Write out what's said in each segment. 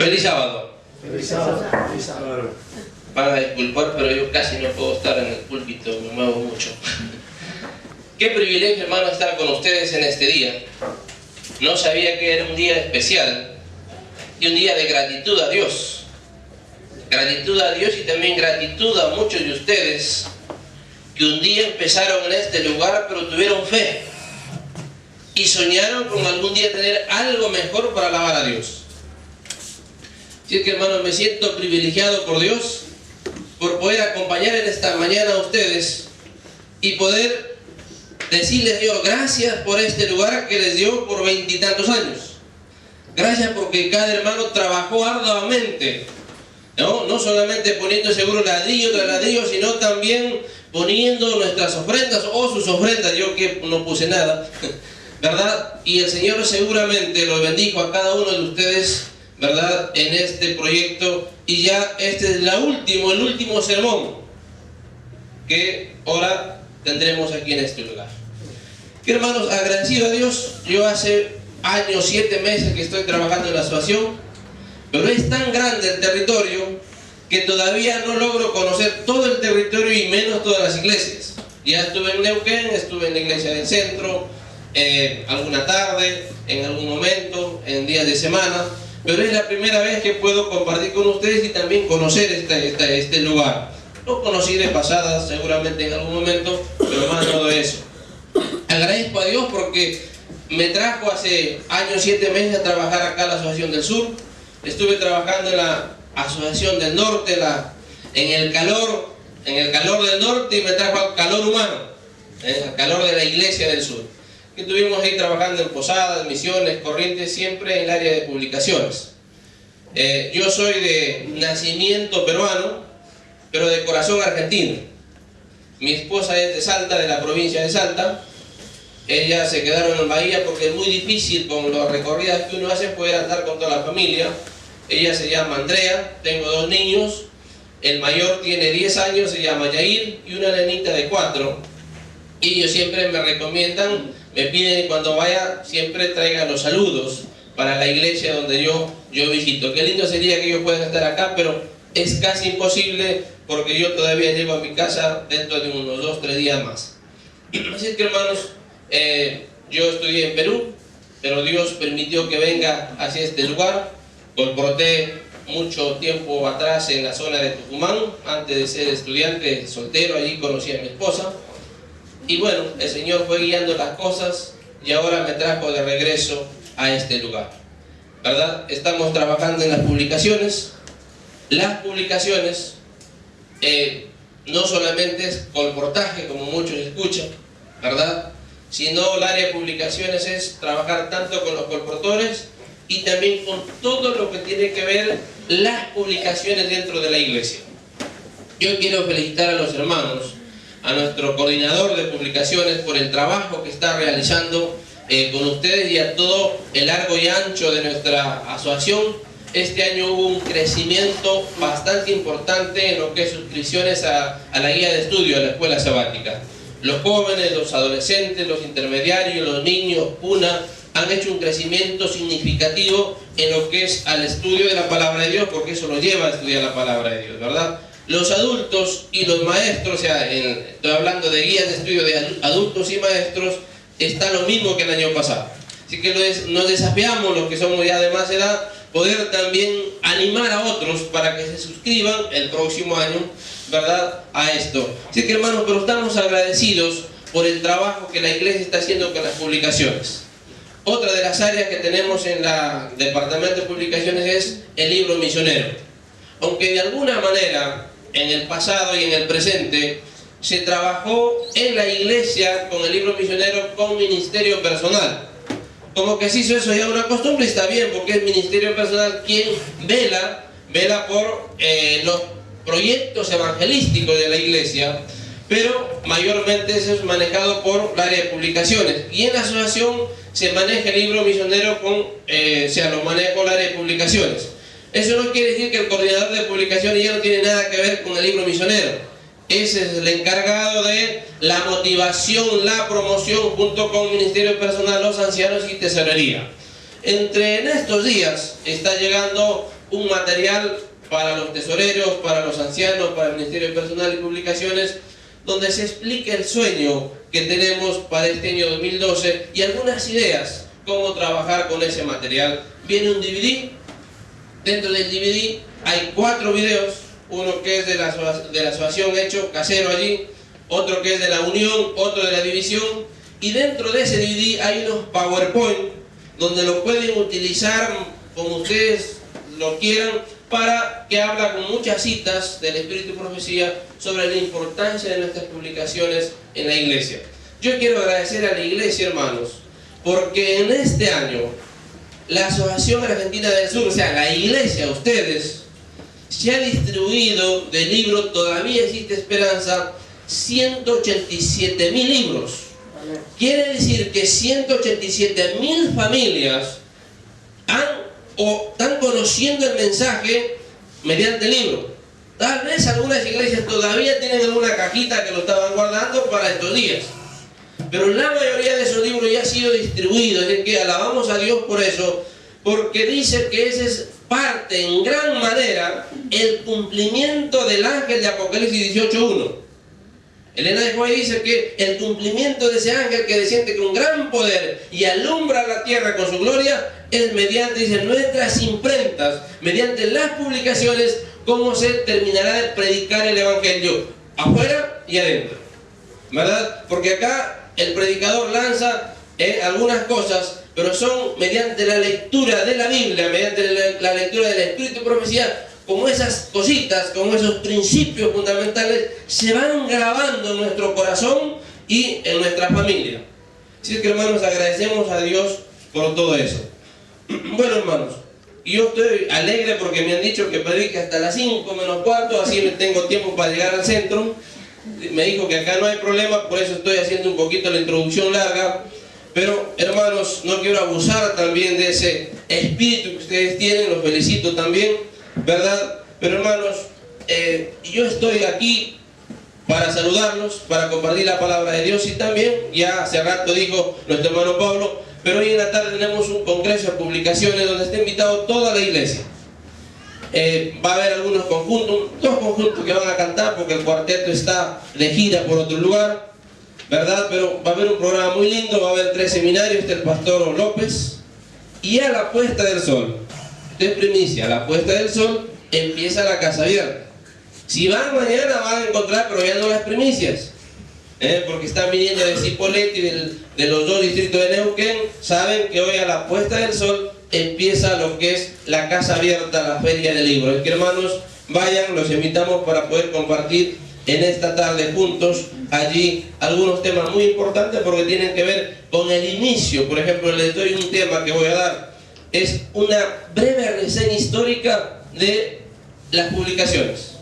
Feliz sábado. Feliz sábado. Feliz sábado. Van a disculpar, pero yo casi no puedo estar en el púlpito, me muevo mucho. Qué privilegio, hermano, estar con ustedes en este día. No sabía que era un día especial y un día de gratitud a Dios. Gratitud a Dios y también gratitud a muchos de ustedes que un día empezaron en este lugar, pero tuvieron fe y soñaron con algún día tener algo mejor para alabar a Dios. Así que, hermanos, me siento privilegiado por Dios por poder acompañar en esta mañana a ustedes y poder decirles a Dios gracias por este lugar que les dio por 20 y tantos años. Gracias porque cada hermano trabajó arduamente, no solamente poniendo seguro ladrillo tras ladrillo, sino también poniendo nuestras ofrendas o sus ofrendas. Yo que no puse nada, ¿verdad? Y el Señor seguramente lo bendijo a cada uno de ustedes, ¿verdad?, en este proyecto. Y ya este es el último sermón que ahora tendremos aquí en este lugar. Que, hermanos, agradecido a Dios, yo hace años, 7 meses que estoy trabajando en la asociación, pero es tan grande el territorio que todavía no logro conocer todo el territorio y menos todas las iglesias. Ya estuve en Neuquén, estuve en la iglesia del centro, alguna tarde, en algún momento, en días de semana, pero es la primera vez que puedo compartir con ustedes y también conocer este lugar. Lo conocí de pasada, seguramente en algún momento, pero más no de eso. Agradezco a Dios porque me trajo hace años, 7 meses a trabajar acá en la Asociación del Sur. Estuve trabajando en la Asociación del Norte, en el calor del norte, y me trajo al calor humano, al calor de la Iglesia del Sur. Que estuvimos ahí trabajando en Posadas, Misiones, Corrientes, siempre en el área de publicaciones. Yo soy de nacimiento peruano, pero de corazón argentino. Mi esposa es de Salta, de la provincia de Salta. Ellas se quedaron en Bahía porque es muy difícil con las recorridas que uno hace poder andar con toda la familia. Ella se llama Andrea, tengo 2 niños. El mayor tiene 10 años, se llama Yair, y una nenita de 4. Y ellos siempre me recomiendan, me piden que cuando vaya siempre traiga los saludos para la iglesia donde yo visito. Qué lindo sería que ellos puedan estar acá, pero es casi imposible porque yo todavía llego a mi casa dentro de unos 2-3 días más. Así que, hermanos, yo estudié en Perú, pero Dios permitió que venga hacia este lugar. Colporté mucho tiempo atrás en la zona de Tucumán, antes de ser estudiante soltero. Allí conocí a mi esposa. Y bueno, el Señor fue guiando las cosas y ahora me trajo de regreso a este lugar, ¿verdad? Estamos trabajando en las publicaciones. Las publicaciones no solamente es colportaje, como muchos escuchan, ¿verdad?, sino el área de publicaciones es trabajar tanto con los colportores y también con todo lo que tiene que ver las publicaciones dentro de la iglesia. Yo quiero felicitar a los hermanos, a nuestro coordinador de publicaciones por el trabajo que está realizando con ustedes y a todo el largo y ancho de nuestra asociación. Este año hubo un crecimiento bastante importante en lo que es suscripciones a la guía de estudio de la escuela sabática. Los jóvenes, los adolescentes, los intermediarios, los niños, PUNA, han hecho un crecimiento significativo en lo que es al estudio de la palabra de Dios, porque eso los lleva a estudiar la palabra de Dios, ¿verdad? Los adultos y los maestros, o sea, estoy hablando de guías de estudio de adultos y maestros, está lo mismo que el año pasado. Así que nos desafiamos, los que somos ya de más edad, poder también animar a otros para que se suscriban el próximo año, ¿verdad?, a esto. Así que, hermanos, pero estamos agradecidos por el trabajo que la iglesia está haciendo con las publicaciones. Otra de las áreas que tenemos en el departamento de publicaciones es el libro misionero. Aunque de alguna manera, en el pasado y en el presente, se trabajó en la iglesia con el libro misionero con ministerio personal. Como que se hizo eso ya una costumbre, está bien, porque es ministerio personal quien vela por los proyectos evangelísticos de la iglesia, pero mayormente eso es manejado por el área de publicaciones. Y en la asociación se maneja el libro misionero lo maneja con el área de publicaciones. Eso no quiere decir que el coordinador de publicaciones ya no tiene nada que ver con el libro misionero. Ese es el encargado de la motivación, la promoción, junto con el ministerio personal, los ancianos y tesorería. En estos días está llegando un material para los tesoreros, para los ancianos, para el Ministerio de Personal y Publicaciones, donde se explica el sueño que tenemos para este año 2012 y algunas ideas, cómo trabajar con ese material. Viene un DVD, dentro del DVD hay 4 videos, uno que es de la asociación hecho casero allí, otro que es de la unión, otro de la división, y dentro de ese DVD hay unos PowerPoint donde lo pueden utilizar como ustedes lo quieran, para que habla con muchas citas del Espíritu y Profecía sobre la importancia de nuestras publicaciones en la iglesia. Yo quiero agradecer a la iglesia, hermanos, porque en este año la Asociación Argentina del Sur, o sea, la iglesia, ustedes, se ha distribuido del libro Todavía Existe Esperanza 187.000 libros. Quiere decir que 187.000 familias están conociendo el mensaje mediante el libro. Tal vez algunas iglesias todavía tienen alguna cajita que lo estaban guardando para estos días, pero la mayoría de esos libros ya ha sido distribuido. Es decir, que alabamos a Dios por eso, porque dice que esa es parte en gran manera el cumplimiento del ángel de Apocalipsis 18:1. Elena de White dice que el cumplimiento de ese ángel que desciende con gran poder y alumbra la tierra con su gloria es mediante, dice, nuestras imprentas, mediante las publicaciones, cómo se terminará de predicar el evangelio afuera y adentro, ¿verdad? Porque acá el predicador lanza algunas cosas, pero son mediante la lectura de la Biblia, mediante la lectura del Espíritu y Profecía, como esas cositas, como esos principios fundamentales se van grabando en nuestro corazón y en nuestra familia. Así que, hermanos, agradecemos a Dios por todo eso. Bueno, hermanos, yo estoy alegre porque me han dicho que predique hasta las 5 menos cuarto, así me tengo tiempo para llegar al centro. Me dijo que acá no hay problema, por eso estoy haciendo un poquito la introducción larga. Pero, hermanos, no quiero abusar también de ese espíritu que ustedes tienen, los felicito también, ¿verdad? Pero, hermanos, yo estoy aquí para saludarlos, para compartir la palabra de Dios, y también, ya hace rato dijo nuestro hermano Pablo, pero hoy en la tarde tenemos un congreso de publicaciones donde está invitado toda la iglesia. Va a haber algunos conjuntos, 2 conjuntos que van a cantar porque el cuarteto está de gira por otro lugar, ¿verdad? Pero va a haber un programa muy lindo, va a haber 3 seminarios, está el pastor López, y a la puesta del sol, esto es primicia, a la puesta del sol empieza la casa abierta. Si van mañana van a encontrar, pero ya no las primicias, porque están viniendo de Cipolletti y de los 2 distritos de Neuquén. Saben que hoy a la puesta del sol empieza lo que es la casa abierta, la feria del libro. Es que, hermanos, vayan, los invitamos para poder compartir en esta tarde juntos allí algunos temas muy importantes, porque tienen que ver con el inicio. Por ejemplo, les doy un tema que voy a dar, es una breve reseña histórica de las publicaciones.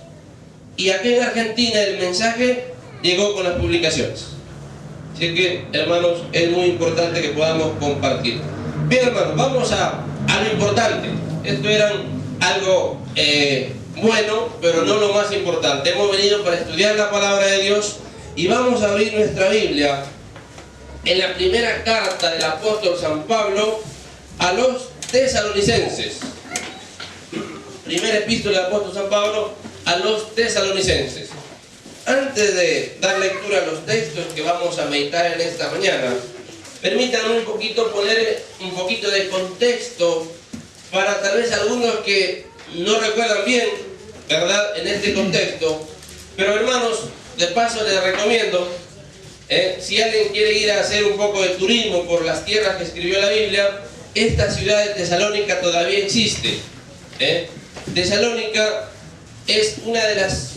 Y aquí en Argentina el mensaje llegó con las publicaciones. Así que, hermanos, es muy importante que podamos compartir. Bien, hermanos, vamos a lo importante. Esto era algo bueno, pero no lo más importante. Hemos venido para estudiar la palabra de Dios y vamos a abrir nuestra Biblia en la primera carta del apóstol San Pablo a los tesalonicenses. Primera epístola del apóstol San Pablo a los tesalonicenses. Antes de dar lectura a los textos que vamos a meditar en esta mañana, permítanme un poquito poner un poquito de contexto para tal vez algunos que no recuerdan bien, ¿verdad?, en este contexto. Pero, hermanos, de paso les recomiendo, si alguien quiere ir a hacer un poco de turismo por las tierras que escribió la Biblia, esta ciudad de Tesalónica todavía existe. Tesalónica es una de las,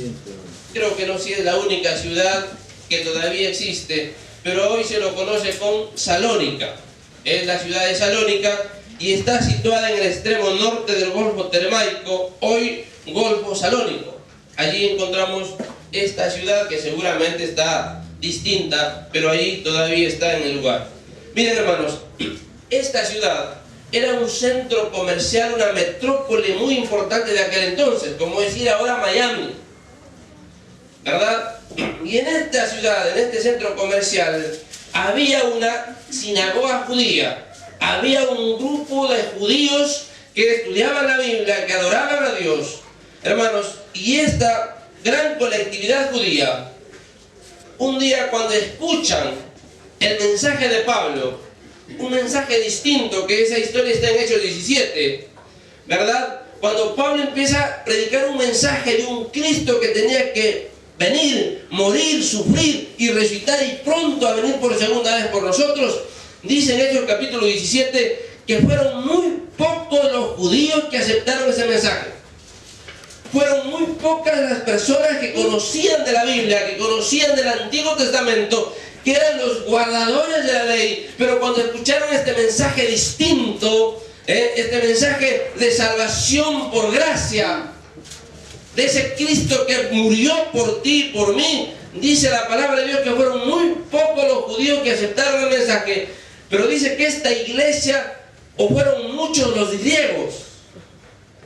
creo que no si es la única ciudad que todavía existe, pero hoy se lo conoce con Salónica. Es la ciudad de Salónica y está situada en el extremo norte del Golfo Termaico, hoy Golfo Salónico. Allí encontramos esta ciudad que seguramente está distinta, pero ahí todavía está en el lugar. Miren, hermanos, esta ciudad era un centro comercial, una metrópoli muy importante de aquel entonces, como decir ahora Miami, ¿verdad? Y en esta ciudad, en este centro comercial, había una sinagoga judía, había un grupo de judíos que estudiaban la Biblia, que adoraban a Dios, hermanos, y esta gran colectividad judía, un día cuando escuchan el mensaje de Pablo, un mensaje distinto, que esa historia está en Hechos 17, ¿verdad? Cuando Pablo empieza a predicar un mensaje de un Cristo que tenía que venir, morir, sufrir y resucitar y pronto a venir por segunda vez por nosotros, dice en Hechos capítulo 17 que fueron muy pocos los judíos que aceptaron ese mensaje. Fueron muy pocas las personas que conocían de la Biblia, que conocían del Antiguo Testamento, que eran los guardadores de la ley, pero cuando escucharon este mensaje distinto, este mensaje de salvación por gracia, de ese Cristo que murió por ti y por mí, dice la palabra de Dios que fueron muy pocos los judíos que aceptaron el mensaje, pero dice que esta iglesia, o fueron muchos los griegos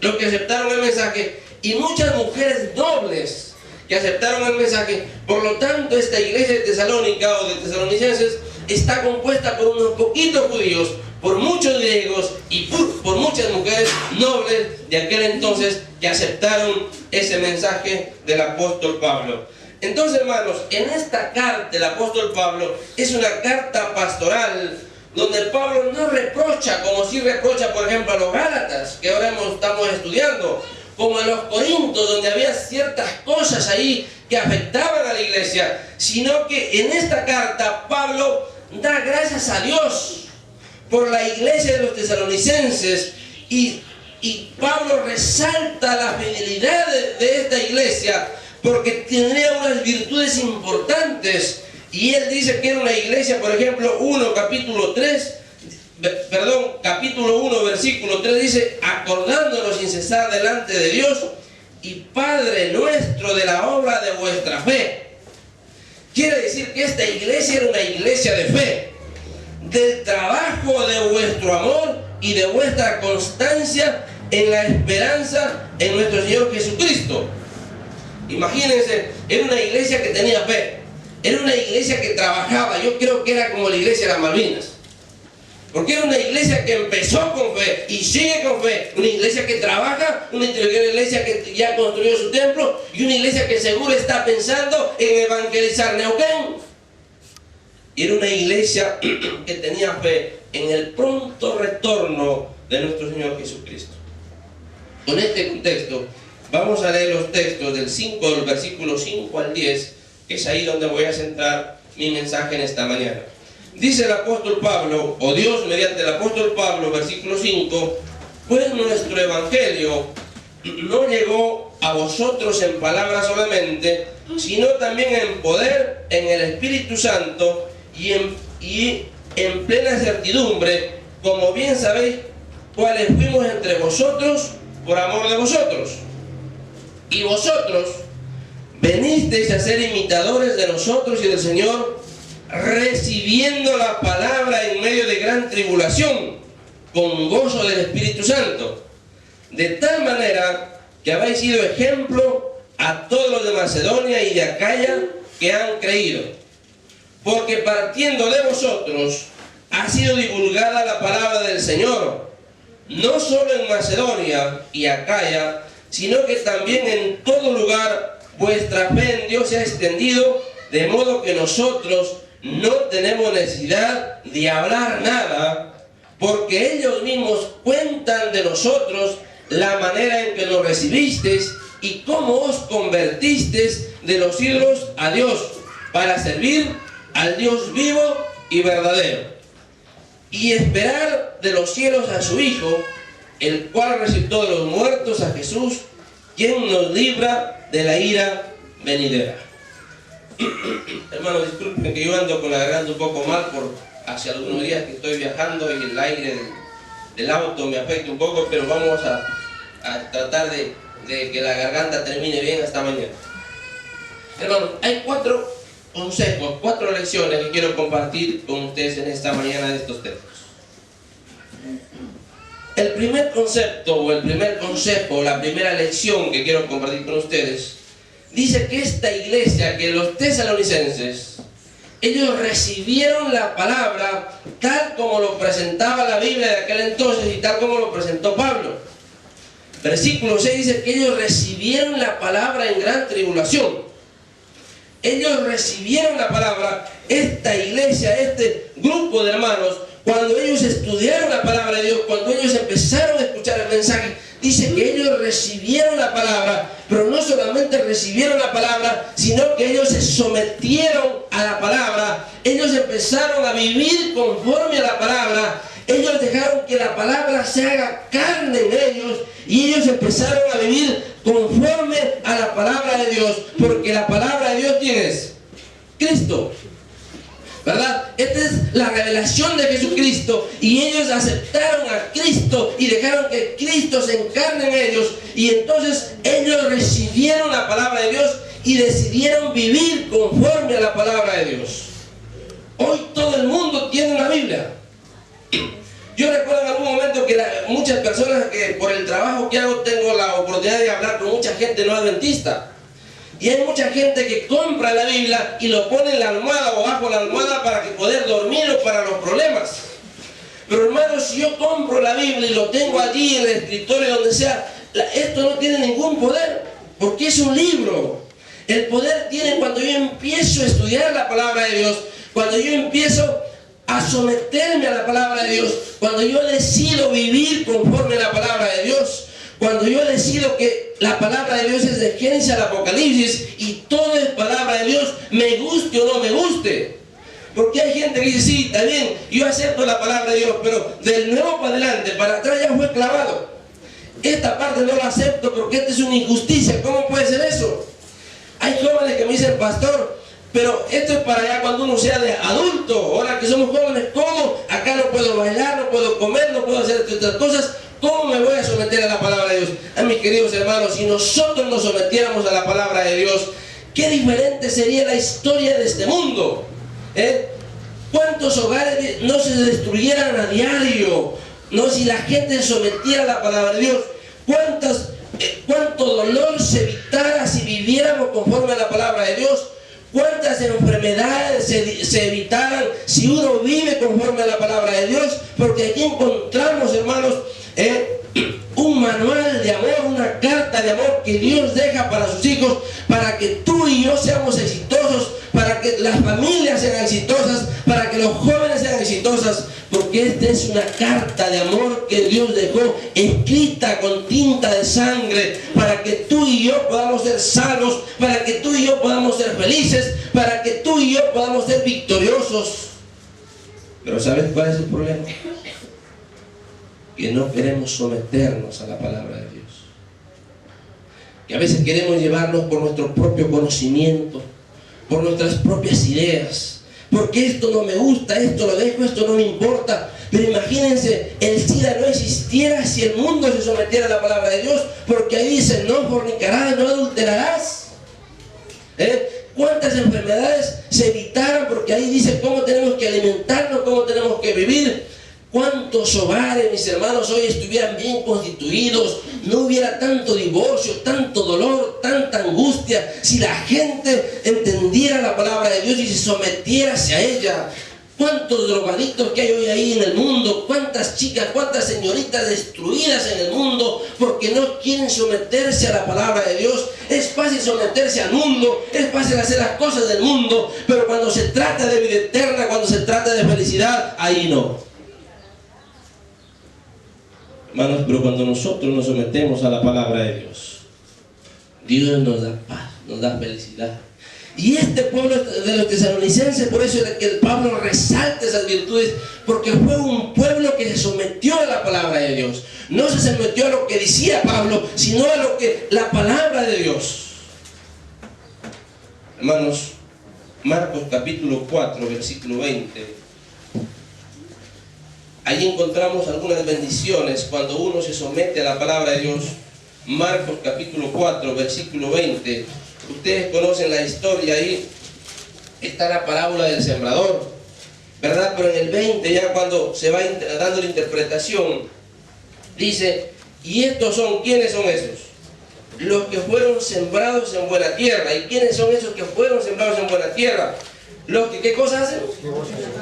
los que aceptaron el mensaje, y muchas mujeres nobles que aceptaron el mensaje. Por lo tanto, esta iglesia de Tesalónica o de Tesalonicenses está compuesta por unos poquitos judíos, por muchos griegos y por muchas mujeres nobles de aquel entonces que aceptaron ese mensaje del apóstol Pablo. Entonces, hermanos, en esta carta del apóstol Pablo es una carta pastoral donde Pablo no reprocha, como si reprocha, por ejemplo, a los Gálatas, que ahora estamos estudiando, como en los Corintios, donde había ciertas cosas ahí que afectaban a la iglesia, sino que en esta carta Pablo da gracias a Dios por la iglesia de los tesalonicenses, y Pablo resalta la fidelidad de esta iglesia porque tendría unas virtudes importantes, y él dice que era una iglesia, por ejemplo, capítulo 1, versículo 3 dice: acordándonos sin cesar delante de Dios y Padre nuestro de la obra de vuestra fe. Quiere decir que esta iglesia era una iglesia de fe, del trabajo de vuestro amor y de vuestra constancia en la esperanza en nuestro Señor Jesucristo. Imagínense, era una iglesia que tenía fe, era una iglesia que trabajaba. Yo creo que era como la iglesia de las Malvinas, porque era una iglesia que empezó con fe y sigue con fe, una iglesia que trabaja, una iglesia que ya construyó su templo, y una iglesia que seguro está pensando en evangelizar Neuquén. Y era una iglesia que tenía fe en el pronto retorno de nuestro Señor Jesucristo. Con este contexto, vamos a leer los textos del versículo 5 al 10, que es ahí donde voy a centrar mi mensaje en esta mañana. Dice el apóstol Pablo, o Dios mediante el apóstol Pablo, versículo 5: pues nuestro evangelio no llegó a vosotros en palabra solamente, sino también en poder, en el Espíritu Santo, y en plena certidumbre, como bien sabéis, cuáles fuimos entre vosotros por amor de vosotros. Y vosotros venisteis a ser imitadores de nosotros y del Señor, recibiendo la palabra en medio de gran tribulación, con gozo del Espíritu Santo, de tal manera que habéis sido ejemplo a todos los de Macedonia y de Acaya que han creído. Porque partiendo de vosotros ha sido divulgada la palabra del Señor, no solo en Macedonia y Acaya, sino que también en todo lugar vuestra fe en Dios se ha extendido, de modo que nosotros no tenemos necesidad de hablar nada, porque ellos mismos cuentan de nosotros la manera en que nos recibisteis y cómo os convertisteis de los ídolos a Dios, para servir al Dios vivo y verdadero, y esperar de los cielos a su Hijo, el cual resucitó de los muertos, a Jesús, quien nos libra de la ira venidera. Hermanos, disculpen que yo ando con la garganta un poco mal por hace algunos días que estoy viajando y el aire del auto me afecta un poco, pero vamos a tratar de que la garganta termine bien hasta mañana. Hermanos, hay 4 consejos, 4 lecciones que quiero compartir con ustedes en esta mañana de estos textos. El primer concepto, o el primer consejo, la primera lección que quiero compartir con ustedes, dice que esta iglesia, que los tesalonicenses, ellos recibieron la palabra tal como lo presentaba la Biblia de aquel entonces y tal como lo presentó Pablo. Versículo 6 dice que ellos recibieron la palabra en gran tribulación. Ellos recibieron la palabra, esta iglesia, este grupo de hermanos, cuando ellos estudiaron la palabra de Dios, cuando ellos empezaron a escuchar el mensaje, dice que ellos recibieron la palabra, pero no solamente recibieron la palabra, sino que ellos se sometieron a la palabra, ellos empezaron a vivir conforme a la palabra, ellos dejaron que la palabra se haga carne en ellos y ellos empezaron a vivir conforme a la palabra de Dios, porque la palabra de Dios, ¿quién es? Cristo. ¿Verdad? Esta es la revelación de Jesucristo y ellos aceptaron a Cristo y dejaron que Cristo se encarne en ellos y entonces ellos recibieron la palabra de Dios y decidieron vivir conforme a la palabra de Dios. Hoy todo el mundo tiene una Biblia. Yo recuerdo en algún momento que muchas personas, que por el trabajo que hago tengo la oportunidad de hablar con mucha gente no adventista. Y hay mucha gente que compra la Biblia y lo pone en la almohada o bajo la almohada para que poder dormir o para los problemas. Pero hermanos, si yo compro la Biblia y lo tengo allí en el escritorio, donde sea, esto no tiene ningún poder, porque es un libro. El poder tiene cuando yo empiezo a estudiar la palabra de Dios, cuando yo empiezo a someterme a la palabra de Dios, cuando yo decido vivir conforme a la palabra de Dios, cuando yo decido que la palabra de Dios es de Génesis al Apocalipsis y todo es palabra de Dios, me guste o no me guste. Porque hay gente que dice, sí, está bien, yo acepto la palabra de Dios, pero del nuevo para adelante, para atrás ya fue clavado. Esta parte no la acepto porque esta es una injusticia. ¿Cómo puede ser eso? Hay jóvenes que me dicen, pastor, pero esto es para allá cuando uno sea de adulto. Ahora que somos jóvenes, ¿cómo? Acá no puedo bailar, no puedo comer, no puedo hacer otras cosas. ¿Cómo me voy a someter a la palabra de Dios? A mis queridos hermanos, si nosotros nos sometiéramos a la palabra de Dios, qué diferente sería la historia de este mundo. ¿Cuántos hogares no se destruyeran a diario? No, si la gente se sometiera a la palabra de Dios, cuánto dolor se evitara si viviéramos conforme a la palabra de Dios. ¿Cuántas enfermedades se evitaran si uno vive conforme a la palabra de Dios? Porque aquí encontramos, hermanos, un manual de amor, una carta de amor que Dios deja para sus hijos, para que tú y yo seamos exitosos, para que las familias sean exitosas, para que los jóvenes sean exitosas, porque esta es una carta de amor que Dios dejó escrita con tinta de sangre, para que tú y yo podamos ser salvos, para que tú y yo podamos ser felices, para que tú y yo podamos ser victoriosos. Pero ¿sabes cuál es el problema? Que no queremos someternos a la palabra de Dios. Que a veces queremos llevarnos por nuestro propio conocimiento, por nuestras propias ideas. Porque esto no me gusta, esto lo dejo, esto no me importa. Pero imagínense, el SIDA no existiera si el mundo se sometiera a la palabra de Dios. Porque ahí dice, no fornicarás, no adulterarás. ¿Cuántas enfermedades se evitaron? Porque ahí dice cómo tenemos que alimentarnos, cómo tenemos que vivir. ¿Cuántos hogares, mis hermanos, hoy estuvieran bien constituidos? No hubiera tanto divorcio, tanto dolor, tanta angustia, si la gente entendiera la palabra de Dios y se sometiera hacia ella. ¿Cuántos drogadictos que hay hoy ahí en el mundo? ¿Cuántas chicas, cuántas señoritas destruidas en el mundo porque no quieren someterse a la palabra de Dios? Es fácil someterse al mundo, es fácil hacer las cosas del mundo, pero cuando se trata de vida eterna, cuando se trata de felicidad, ahí no. Hermanos, pero cuando nosotros nos sometemos a la palabra de Dios, Dios nos da paz, nos da felicidad. Y este pueblo de los tesalonicenses, por eso es que el Pablo resalta esas virtudes, porque fue un pueblo que se sometió a la palabra de Dios. No se sometió a lo que decía Pablo, sino a lo que la palabra de Dios. Hermanos, Marcos capítulo 4, versículo 20. Ahí encontramos algunas bendiciones cuando uno se somete a la palabra de Dios. Marcos capítulo 4, versículo 20. Ustedes conocen la historia ahí. Está la parábola del sembrador, ¿verdad? Pero en el 20, ya cuando se va dando la interpretación, dice, y estos son, ¿quiénes son esos? Los que fueron sembrados en buena tierra. ¿Y quiénes son esos que fueron sembrados en buena tierra? Los que, ¿qué cosa hacen?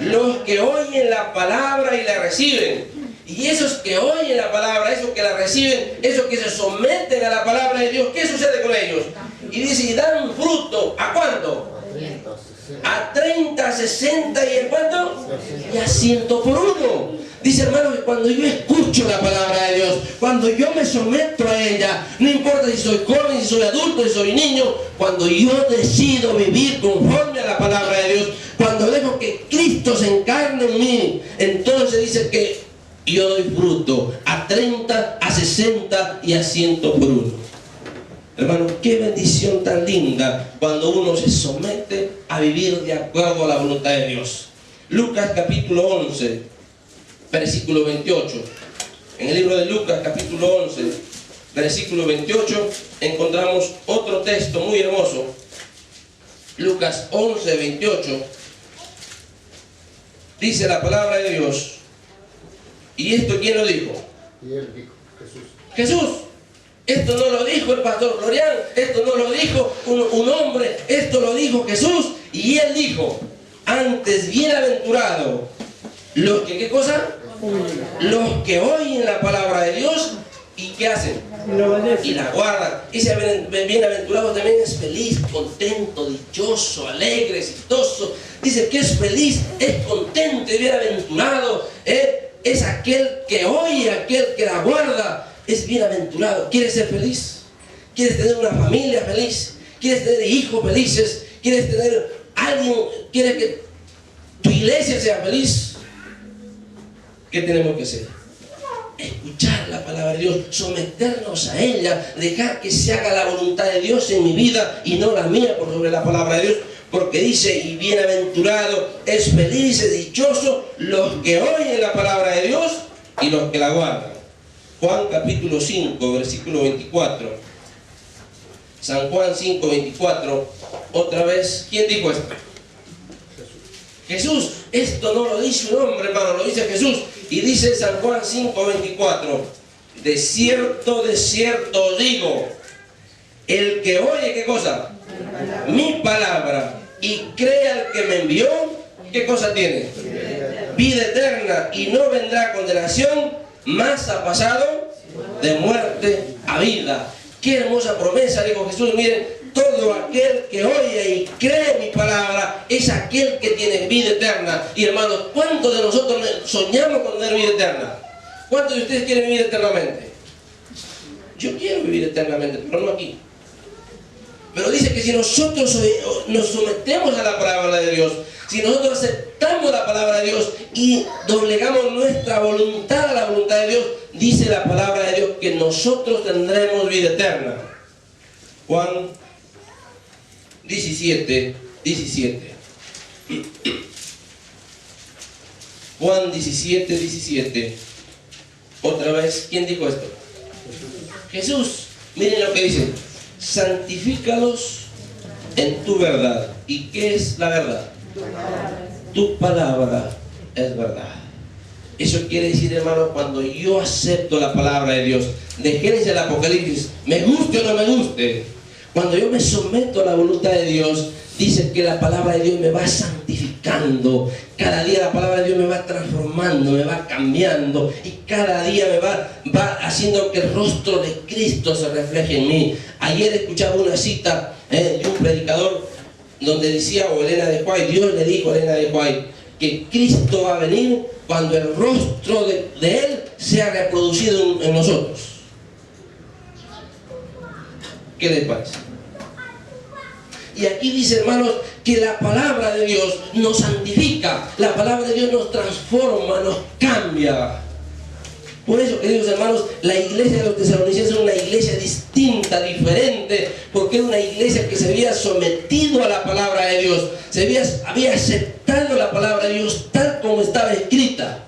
Los que oyen la palabra y la reciben. Y esos que oyen la palabra, esos que la reciben, esos que se someten a la palabra de Dios, ¿qué sucede con ellos? Y dice, y dan fruto. ¿A cuánto? A 30, 60 y ¿en cuánto? Y a 100 por uno. Dice, hermano, que cuando yo escucho la palabra de Dios, cuando yo me someto a ella, no importa si soy joven, si soy adulto, si soy niño, cuando yo decido vivir conforme a la palabra de Dios, cuando dejo que Cristo se encarne en mí, entonces dice que yo doy fruto a 30, a 60 y a 100 por uno. Hermano, qué bendición tan linda cuando uno se somete a vivir de acuerdo a la voluntad de Dios. Lucas capítulo 11, versículo 28. En el libro de Lucas capítulo 11, versículo 28, encontramos otro texto muy hermoso. Lucas 11, 28. Dice la palabra de Dios. ¿Y esto quién lo dijo? Y él dijo, Jesús. Jesús. Esto no lo dijo el pastor Florian, esto no lo dijo un hombre, esto lo dijo Jesús. Y él dijo, antes bienaventurado los que, ¿qué cosa? Los que oyen la palabra de Dios y ¿qué hacen? Y la guardan. Ese bienaventurado también es feliz, contento, dichoso, alegre, exitoso. Dice que es feliz, es contento y bienaventurado. Es aquel que oye, aquel que la guarda. Es bienaventurado. ¿Quieres ser feliz? ¿Quieres tener una familia feliz? ¿Quieres tener hijos felices? ¿Quieres tener alguien? ¿Quieres que tu iglesia sea feliz? ¿Qué tenemos que hacer? Escuchar la palabra de Dios, someternos a ella, dejar que se haga la voluntad de Dios en mi vida y no la mía por sobre la palabra de Dios, porque dice, y bienaventurado, es feliz, es dichoso los que oyen la palabra de Dios y los que la guardan. Juan capítulo 5, versículo 24. San Juan 5, 24. Otra vez, ¿quién dijo esto? Jesús. Esto no lo dice un hombre, hermano, lo dice Jesús. Y dice San Juan 5, 24. De cierto os digo, el que oye, ¿qué cosa? Mi palabra y cree al que me envió, ¿qué cosa tiene? Vida eterna, y no vendrá condenación, más ha pasado de muerte a vida. Qué hermosa promesa, dijo Jesús. Miren, todo aquel que oye y cree mi palabra es aquel que tiene vida eterna. Y hermanos, ¿cuántos de nosotros soñamos con tener vida eterna? ¿Cuántos de ustedes quieren vivir eternamente? Yo quiero vivir eternamente, pero no aquí. Pero dice que si nosotros nos sometemos a la palabra de Dios, si nosotros aceptamos la palabra de Dios y doblegamos nuestra voluntad a la voluntad de Dios, dice la palabra de Dios que nosotros tendremos vida eterna. Juan 17, 17. Juan 17, 17. Otra vez, ¿quién dijo esto? Jesús. Miren lo que dice. Santifícalos en tu verdad. ¿Y qué es la verdad? Tu palabra es verdad. Eso quiere decir, hermano, cuando yo acepto la palabra de Dios, de Génesis al Apocalipsis, me guste o no me guste, cuando yo me someto a la voluntad de Dios, dice que la palabra de Dios me va santificando. Cada día la palabra de Dios me va transformando, me va cambiando, y cada día me va haciendo que el rostro de Cristo se refleje en mí. Ayer escuchaba una cita de un predicador donde decía, o Elena de White, Dios le dijo a Elena de White, que Cristo va a venir cuando el rostro de Él sea reproducido en nosotros. ¿Qué les parece? Y aquí dice, hermanos, que la palabra de Dios nos santifica, la palabra de Dios nos transforma, nos cambia. Por eso, queridos hermanos, la iglesia de los tesalonicenses es una iglesia distinta, diferente, porque era una iglesia que se había sometido a la palabra de Dios, había aceptado la palabra de Dios tal como estaba escrita.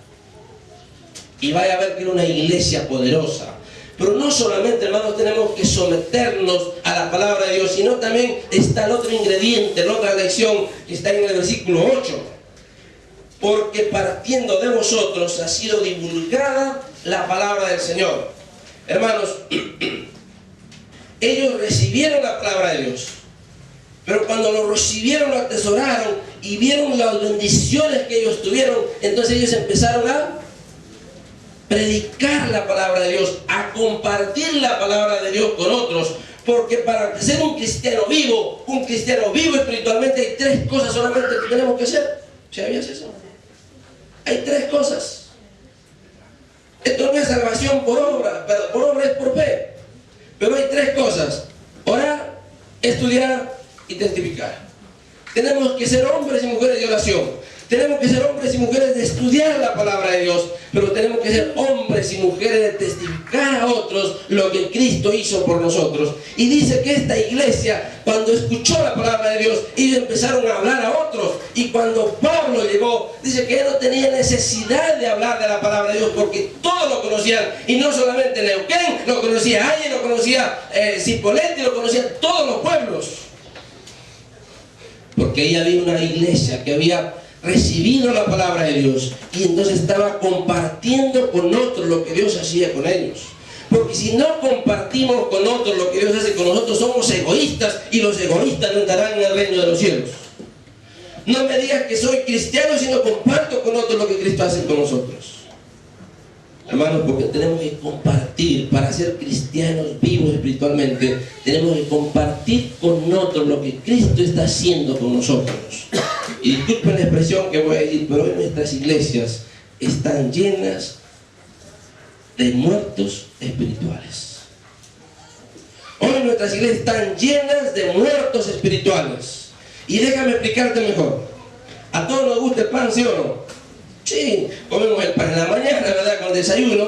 Y vaya a ver que era una iglesia poderosa. Pero no solamente, hermanos, tenemos que someternos a la palabra de Dios, sino también está el otro ingrediente, la otra lección que está en el versículo 8. Porque partiendo de vosotros ha sido divulgada la palabra del Señor. Hermanos, ellos recibieron la palabra de Dios, pero cuando lo recibieron, lo atesoraron y vieron las bendiciones que ellos tuvieron, entonces ellos empezaron a predicar la palabra de Dios, a compartir la palabra de Dios con otros. Porque para ser un cristiano vivo espiritualmente, hay 3 cosas solamente que tenemos que hacer. ¿Sabías eso? Hay 3 cosas. Esto no es salvación por obra, pero por obra es por fe. Pero hay 3 cosas: orar, estudiar y testificar. Tenemos que ser hombres y mujeres de oración. Tenemos que ser hombres y mujeres de estudiar la palabra de Dios, pero tenemos que ser hombres y mujeres de testificar a otros lo que Cristo hizo por nosotros. Y dice que esta iglesia, cuando escuchó la palabra de Dios, ellos empezaron a hablar a otros. Y cuando Pablo llegó, dice que él no tenía necesidad de hablar de la palabra de Dios, porque todos lo conocían. Y no solamente Neuquén, lo conocía Halle, lo conocía Cipolletti, lo conocían todos los pueblos. Porque ahí había una iglesia que había recibido la palabra de Dios y entonces estaba compartiendo con otros lo que Dios hacía con ellos. Porque si no compartimos con otros lo que Dios hace con nosotros, somos egoístas, y los egoístas no entrarán en el reino de los cielos. No me digas que soy cristiano si no comparto con otros lo que Cristo hace con nosotros. Hermanos, porque tenemos que compartir. Para ser cristianos vivos espiritualmente, tenemos que compartir con otros lo que Cristo está haciendo con nosotros. Y disculpen la expresión que voy a decir, pero hoy nuestras iglesias están llenas de muertos espirituales. Hoy nuestras iglesias están llenas de muertos espirituales. Y déjame explicarte mejor. A todos nos gusta el pan, ¿sí o no? Sí, comemos el pan en la mañana, ¿verdad? Con desayuno.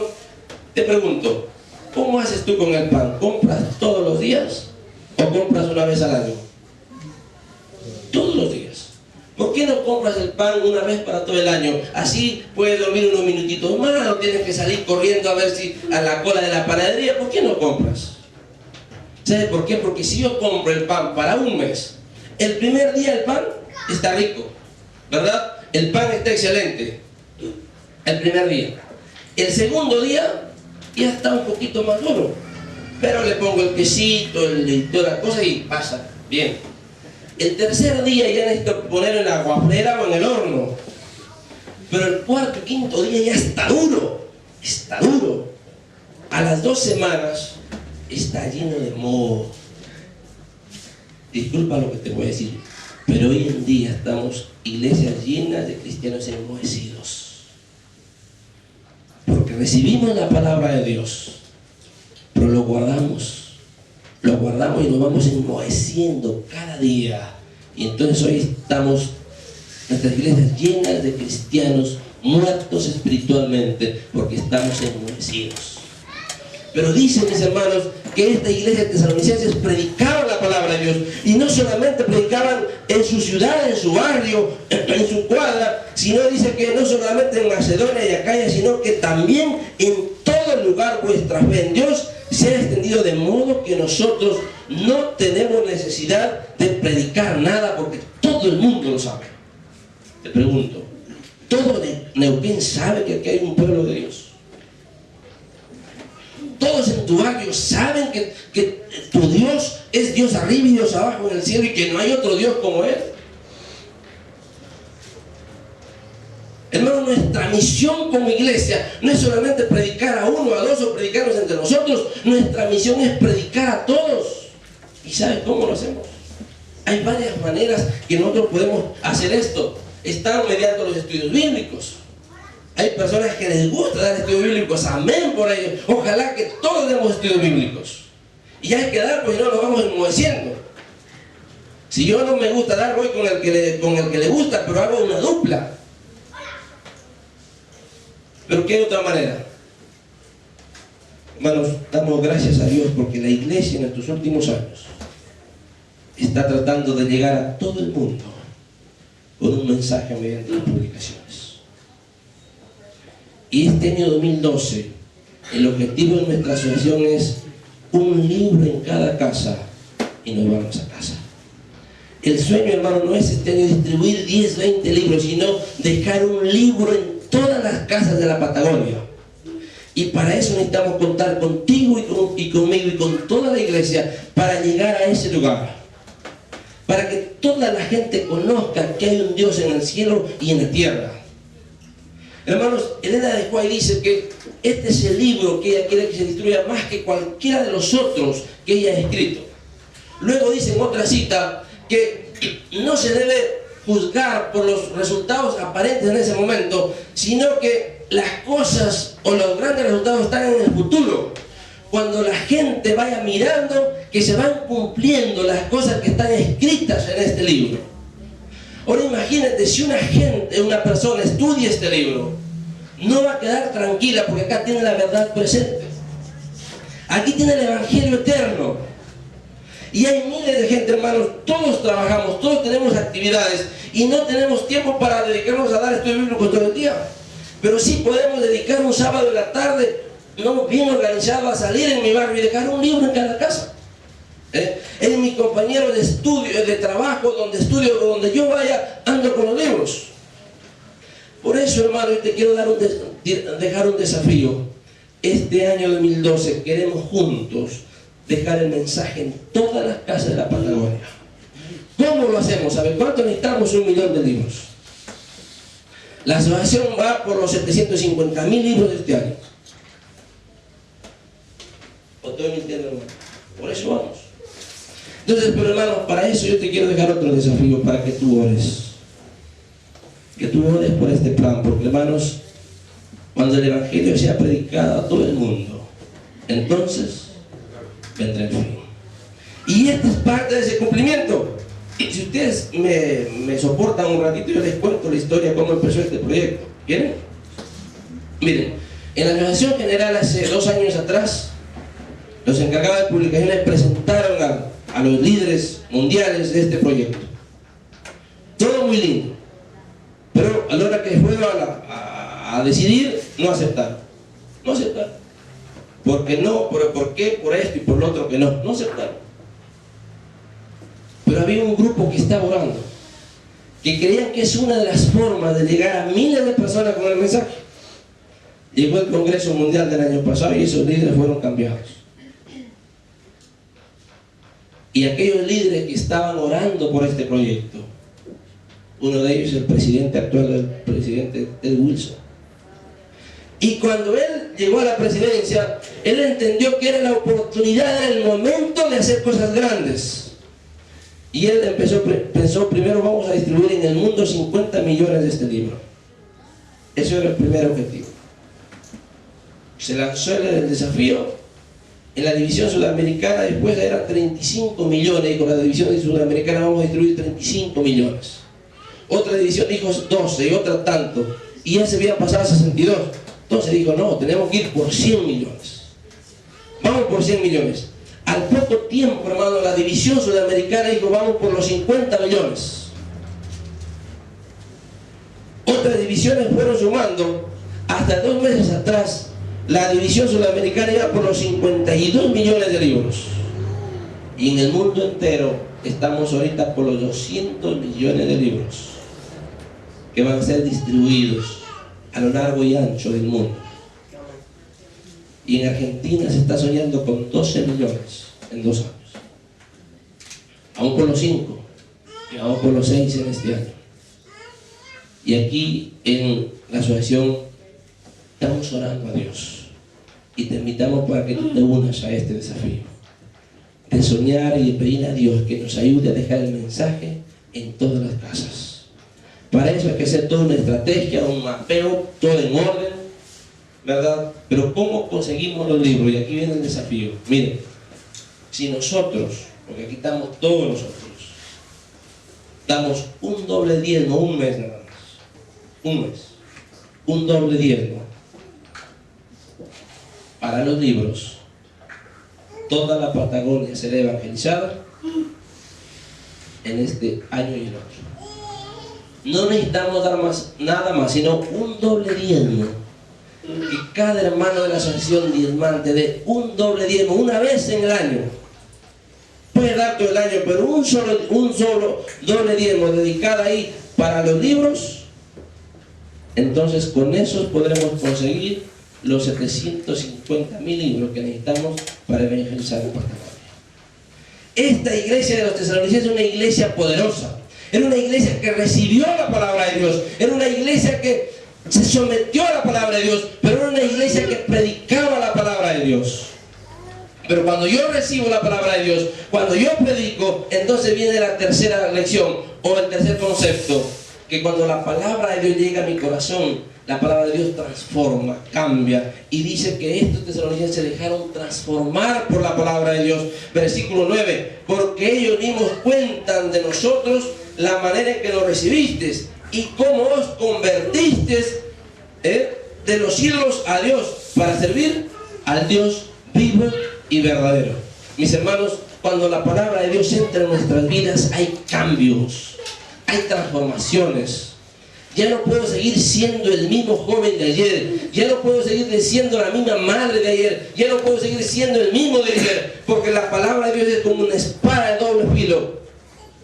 Te pregunto, ¿cómo haces tú con el pan? ¿Compras todos los días o compras una vez al año? Todos los días. ¿Por qué no compras el pan una vez para todo el año? Así puedes dormir unos minutitos más, no tienes que salir corriendo a ver si a la cola de la panadería. ¿Por qué no compras? ¿Sabes por qué? Porque si yo compro el pan para un mes, el primer día el pan está rico, ¿verdad? El pan está excelente el primer día. El segundo día ya está un poquito más duro, pero le pongo el quesito, toda la cosa y pasa bien. El tercer día ya necesito ponerlo en la guaflera o en el horno, pero el cuarto, quinto día ya está duro. Está duro. A las 2 semanas está lleno de moho. Disculpa lo que te voy a decir, pero hoy en día estamos iglesias llenas de cristianos enmohecidos. Porque recibimos la palabra de Dios, pero lo guardamos y nos vamos enmoheciendo cada día. Y entonces hoy estamos, nuestras iglesias llenas de cristianos muertos espiritualmente, porque estamos enmohecidos. Pero dicen, mis hermanos, que esta iglesia de tesalonicenses predicaban la palabra de Dios, y no solamente predicaban en su ciudad, en su barrio, en su cuadra, sino dice que no solamente en Macedonia y Acaya, sino que también en todo lugar vuestra fe en Dios se ha extendido, de modo que nosotros no tenemos necesidad de predicar nada, porque todo el mundo lo sabe. Te pregunto, ¿todo Neuquén sabe que aquí hay un pueblo de Dios? Todos en tu barrio saben que tu Dios es Dios arriba y Dios abajo en el cielo, y que no hay otro Dios como Él. Hermano, nuestra misión como iglesia no es solamente predicar a uno, a dos, o predicarnos entre nosotros. Nuestra misión es predicar a todos. ¿Y sabes cómo lo hacemos? Hay varias maneras que nosotros podemos hacer esto. Están mediante los estudios bíblicos. Hay personas que les gusta dar estudios bíblicos, amén por ello. Ojalá que todos demos estudios bíblicos. Y hay que dar, pues si no nos vamos enmoheciendo. Si yo no me gusta dar, voy con el que le gusta, pero hago una dupla. Pero ¿qué otra manera? Hermanos, damos gracias a Dios porque la iglesia en estos últimos años está tratando de llegar a todo el mundo con un mensaje mediante las publicaciones. Y este año 2012, el objetivo de nuestra asociación es un libro en cada casa, y nos vamos a casa. El sueño, hermano, no es este año distribuir 10, 20 libros, sino dejar un libro en todas las casas de la Patagonia. Y para eso necesitamos contar contigo y conmigo y con toda la iglesia para llegar a ese lugar. Para que toda la gente conozca que hay un Dios en el cielo y en la tierra. Hermanos, Elena de White dice que este es el libro que ella quiere que se distribuya más que cualquiera de los otros que ella ha escrito. Luego dice en otra cita que no se debe juzgar por los resultados aparentes en ese momento, sino que las cosas o los grandes resultados están en el futuro. Cuando la gente vaya mirando que se van cumpliendo las cosas que están escritas en este libro. Ahora imagínate, si una persona estudia este libro, no va a quedar tranquila porque acá tiene la verdad presente. Aquí tiene el Evangelio eterno. Y hay miles de gente, hermanos, todos trabajamos, todos tenemos actividades y no tenemos tiempo para dedicarnos a dar estudio bíblico todo el día. Pero sí podemos dedicar un sábado en la tarde, no bien organizado, a salir en mi barrio y dejar un libro en cada casa. En mi compañero de estudio, de trabajo, donde estudio, donde yo vaya, ando con los libros. Por eso, hermano, yo te quiero dejar un desafío. Este año 2012 queremos juntos dejar el mensaje en todas las casas de la Patagonia. ¿Cómo lo hacemos? ¿Saben cuánto necesitamos? 1 millón de libros. La asociación va por los 750.000 libros de este año. ¿O estoy mintiendo, hermano? Por eso vamos. Entonces, pero hermano, para eso yo te quiero dejar otro desafío, para que tú ores. Que tú ores por este plan, porque hermanos, cuando el Evangelio sea predicado a todo el mundo, entonces vendrá el fin. Y esta es parte de ese cumplimiento. Si ustedes me soportan un ratito, yo les cuento la historia, cómo empezó este proyecto. ¿Quieren? Miren, en la Asociación General hace 2 años atrás, los encargados de publicaciones presentaron a los líderes mundiales de este proyecto. Todo muy lindo. Pero a la hora que fueron a decidir, no aceptaron. No aceptaron. Porque no, ¿por qué? Por esto y por lo otro que no. No aceptaron. Pero había un grupo que estaba orando, que creían que es una de las formas de llegar a miles de personas con el mensaje. Llegó el Congreso Mundial del año pasado y esos líderes fueron cambiados. Y aquellos líderes que estaban orando por este proyecto, uno de ellos es el presidente actual, el presidente Ted Wilson. Y cuando él llegó a la presidencia, él entendió que era la oportunidad, era el momento de hacer cosas grandes. Y él pensó, primero vamos a distribuir en el mundo 50 millones de este libro. Ese era el primer objetivo. Se lanzó el desafío. En la división sudamericana después eran 35 millones, y con la división sudamericana vamos a distribuir 35 millones. Otra división dijo 12 y otra tanto, y ya se había pasado a 62. Entonces dijo, no, tenemos que ir por 100 millones. Vamos por 100 millones. Al poco tiempo, hermano, la división sudamericana dijo, vamos por los 50 millones. Otras divisiones fueron sumando. Hasta 2 meses atrás, la división sudamericana iba por los 52 millones de libros. Y en el mundo entero estamos ahorita por los 200 millones de libros que van a ser distribuidos a lo largo y ancho del mundo. Y en Argentina se está soñando con 12 millones en 2 años. Aún por los 5, y aún por los 6 en este año. Y aquí en la asociación estamos orando a Dios. Y te invitamos para que tú te unas a este desafío. De soñar y de pedir a Dios que nos ayude a dejar el mensaje en todas las casas. Para eso hay que hacer toda una estrategia, un mapeo, todo en orden, ¿verdad? Pero ¿cómo conseguimos los libros? Y aquí viene el desafío. Miren, si nosotros, porque aquí estamos todos nosotros, damos un doble diezmo, un mes nada más, un mes, un doble diezmo para los libros, toda la Patagonia será evangelizada en este año y el otro. No necesitamos dar nada más, sino un doble diezmo. Que cada hermano de la asociación diezmante dé un doble diezmo una vez en el año. Puede dar todo el año, pero un solo doble diezmo dedicado ahí para los libros. Entonces con esos podremos conseguir los 750.000 libros que necesitamos para evangelizar en Patagonia. Esta iglesia de los tesalonicenses es una iglesia poderosa. Era una iglesia que recibió la palabra de Dios. Era una iglesia que se sometió a la palabra de Dios, pero era una iglesia que predicaba la palabra de Dios. Pero cuando yo recibo la palabra de Dios, cuando yo predico, entonces viene la tercera lección o el tercer concepto, que cuando la palabra de Dios llega a mi corazón, la palabra de Dios transforma, cambia, y dice que estos tesalonicenses se dejaron transformar por la palabra de Dios. Versículo 9, porque ellos mismos cuentan de nosotros la manera en que lo recibisteis y cómo os convertisteis de los ídolos a Dios para servir al Dios vivo y verdadero. Mis hermanos, cuando la palabra de Dios entra en nuestras vidas, hay cambios, hay transformaciones. Ya no puedo seguir siendo el mismo joven de ayer, ya no puedo seguir siendo la misma madre de ayer, ya no puedo seguir siendo el mismo de ayer, porque la palabra de Dios es como una espada de doble filo,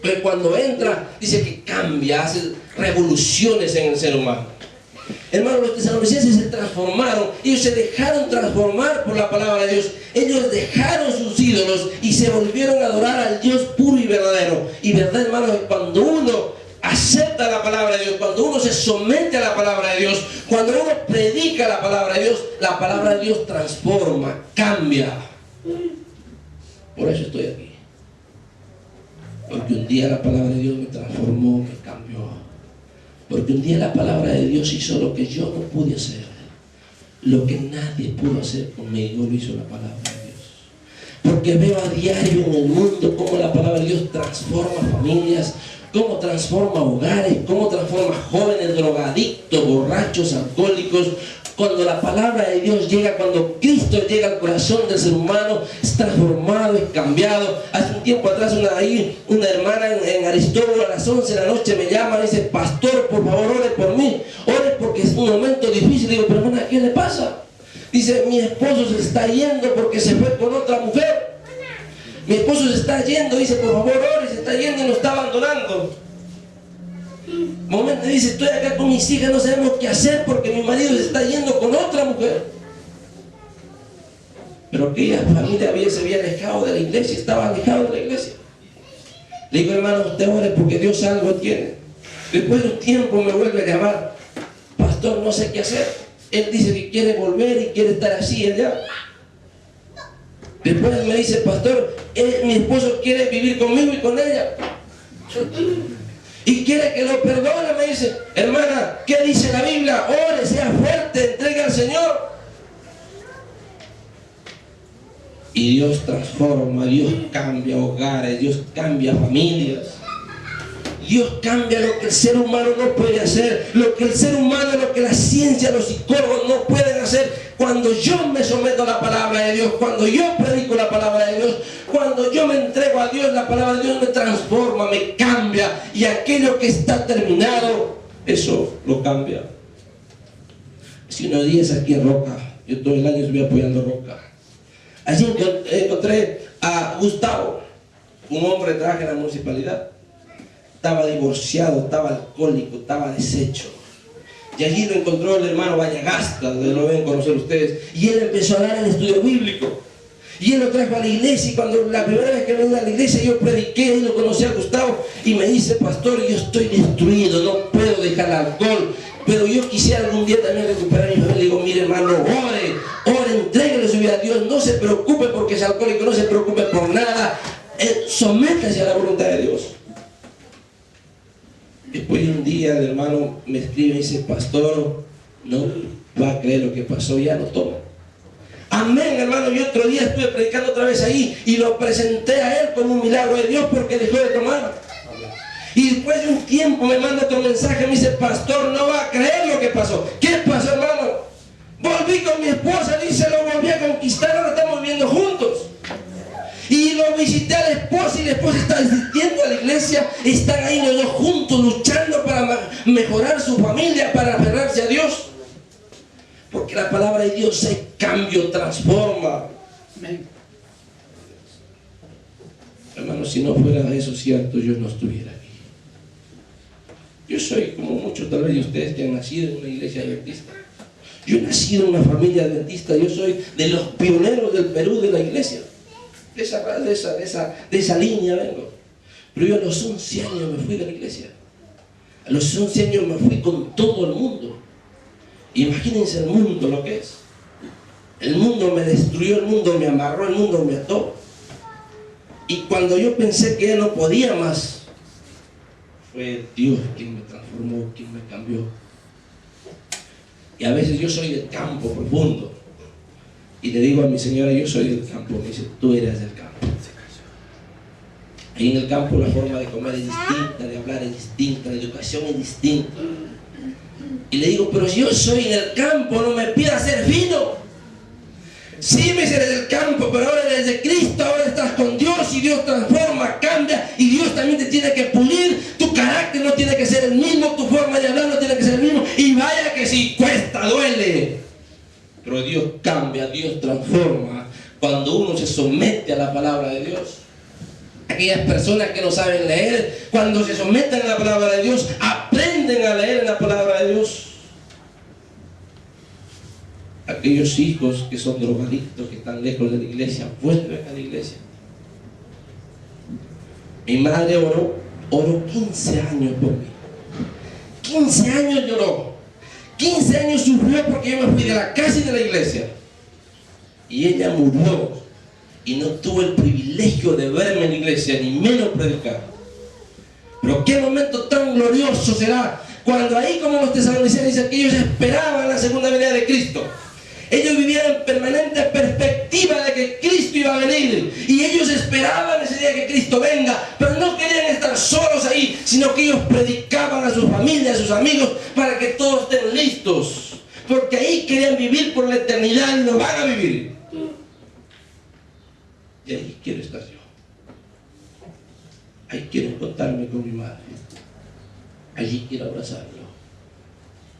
que cuando entra dice que cambia, hace revoluciones en el ser humano. Hermanos, los tesalonicenses se transformaron, ellos se dejaron transformar por la palabra de Dios, ellos dejaron sus ídolos y se volvieron a adorar al Dios puro y verdadero. Y verdad, hermanos, que cuando uno acepta la palabra de Dios, cuando uno se somete a la palabra de Dios, cuando uno predica la palabra de Dios, la palabra de Dios transforma, cambia. Por eso estoy aquí, porque un día la palabra de Dios me transformó, me cambió. Porque un día la palabra de Dios hizo lo que yo no pude hacer. Lo que nadie pudo hacer conmigo lo hizo la palabra de Dios. Porque veo a diario en el mundo cómo la palabra de Dios transforma familias, cómo transforma hogares, cómo transforma jóvenes drogadictos, borrachos, alcohólicos. Cuando la palabra de Dios llega, cuando Cristo llega al corazón del ser humano, es transformado, es cambiado. Hace un tiempo atrás una hermana en Aristóbulo a las 11 de la noche me llama y dice: pastor, por favor, ore por mí, ore porque es un momento difícil. Digo: pero hermana, ¿qué le pasa? Dice: mi esposo se está yendo porque se fue con otra mujer. Mi esposo se está yendo, dice, por favor, ore, se está yendo y nos está abandonando. Momento dice: estoy acá con mis hijas, no sabemos qué hacer porque mi marido se está yendo con otra mujer. Pero aquella familia se había alejado de la iglesia, estaba alejado de la iglesia. Le digo: hermano, usted ore porque Dios algo tiene. Después de un tiempo me vuelve a llamar: pastor, no sé qué hacer. Él dice que quiere volver y quiere estar así allá. Después me dice: pastor, mi esposo quiere vivir conmigo y con ella y quiere que lo perdone. Me dice: hermana, ¿qué dice la Biblia? Ore, sea fuerte, entregue al Señor. Y Dios transforma, Dios cambia hogares, Dios cambia familias. Dios cambia lo que el ser humano no puede hacer, lo que el ser humano, lo que la ciencia, los psicólogos no pueden hacer. Cuando yo me someto a la palabra de Dios, cuando yo predico la palabra de Dios, cuando yo me entrego a Dios, la palabra de Dios me transforma, me cambia, y aquello que está terminado, eso lo cambia. Hace unos días aquí en Roca, yo todo el año estuve apoyando Roca. Allí encontré a Gustavo, un hombre que trabaja en la municipalidad. Estaba divorciado, estaba alcohólico, estaba deshecho. Y allí lo encontró el hermano Vallagasta, lo deben conocer ustedes. Y él empezó a dar el estudio bíblico. Y él lo trajo a la iglesia. Y cuando la primera vez que venía a la iglesia, yo prediqué y lo conocí a Gustavo. Y me dice: pastor, yo estoy destruido, no puedo dejar el alcohol, pero yo quisiera algún día también recuperar a mi familia. Le digo: mire, hermano, ore, entréguele su vida a Dios. No se preocupe porque es alcohólico, no se preocupe por nada. Sométase a la voluntad de Dios. Después de un día el hermano me escribe y dice: pastor, no va a creer lo que pasó, ya no tomo. Amén, hermano. Yo otro día estuve predicando otra vez ahí y lo presenté a él como un milagro de Dios porque dejó de tomar. Y después de un tiempo me manda otro mensaje, me dice: pastor, no va a creer lo que pasó. ¿Qué pasó, hermano? Volví con mi esposa, dice, lo volví a conquistar, ahora estamos viviendo juntos. Y lo visité a la esposa y la esposa está asistiendo a la iglesia, están ahí los dos juntos luchando para mejorar su familia, para aferrarse a Dios. Porque la palabra de Dios es cambio, transforma. Amén. Hermano, si no fuera eso cierto, yo no estuviera aquí. Yo soy como muchos tal vez de ustedes que han nacido en una iglesia adventista. Yo he nacido en una familia adventista, yo soy de los pioneros del Perú de la iglesia. De esa línea vengo. Pero yo a los 11 años me fui de la iglesia. A los 11 años me fui con todo el mundo. Imagínense el mundo lo que es. El mundo me destruyó, el mundo me amarró, el mundo me ató. Y cuando yo pensé que ya no podía más, fue Dios quien me transformó, quien me cambió. Y a veces yo soy del campo profundo. Y le digo a mi señora, yo soy del campo. Me dice, tú eres del campo. Ahí en el campo la forma de comer es distinta, de hablar es distinta, la educación es distinta. Y le digo, pero si yo soy en el campo, no me pidas ser fino. Sí, me dice, eres del campo, pero ahora eres de Cristo, ahora estás con Dios y Dios transforma, cambia y Dios también te tiene que pulir. Tu carácter no tiene que ser el mismo, tu forma de hablar no tiene que ser el mismo. Y vaya que si cuesta, duele. Pero Dios cambia, Dios transforma cuando uno se somete a la palabra de Dios. Aquellas personas que no saben leer, cuando se someten a la palabra de Dios, aprenden a leer en la palabra de Dios. Aquellos hijos que son drogadictos, que están lejos de la iglesia, vuelven a la iglesia. Mi madre oró 15 años por mí. 15 años lloró. 15 años sufrió porque yo me fui de la casa y de la iglesia. Y ella murió y no tuvo el privilegio de verme en la iglesia, ni menos predicar. Pero qué momento tan glorioso será cuando ahí, como los tesalonicenses dicen, que ellos esperaban la segunda venida de Cristo. Ellos vivían en permanente perspectiva de que Cristo iba a venir. Y ellos esperaban ese día que Cristo venga. Pero no querían estar solos ahí, sino que ellos predicaban a su familia, a sus amigos, para que todos estén listos. Porque ahí querían vivir por la eternidad y lo van a vivir. Y ahí quiero estar yo. Ahí quiero encontrarme con mi madre. Allí quiero abrazarlo.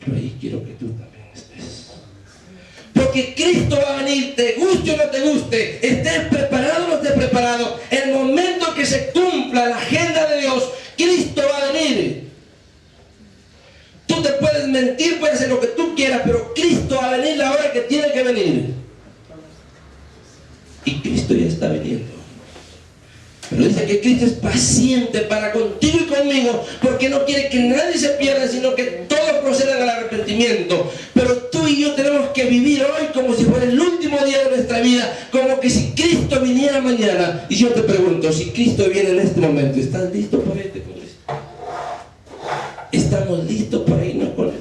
Pero ahí quiero que tú también estés. Porque Cristo va a venir, te guste o no te guste, estés preparado o no estés preparado. El momento que se cumpla la agenda de Dios, Cristo va a venir. Tú te puedes mentir, puedes hacer lo que tú quieras, pero Cristo va a venir la hora que tiene que venir. Y Cristo ya está viniendo. Pero dice que Cristo es paciente para contigo y conmigo, porque no quiere que nadie se pierda, sino que todos procedan al arrepentimiento. Pero tú y yo tenemos que vivir hoy como si fuera el último día de nuestra vida, como que si Cristo viniera mañana. Y yo te pregunto, si Cristo viene en este momento, ¿estás listo para irte con Cristo? ¿Estamos listos para irnos con Él?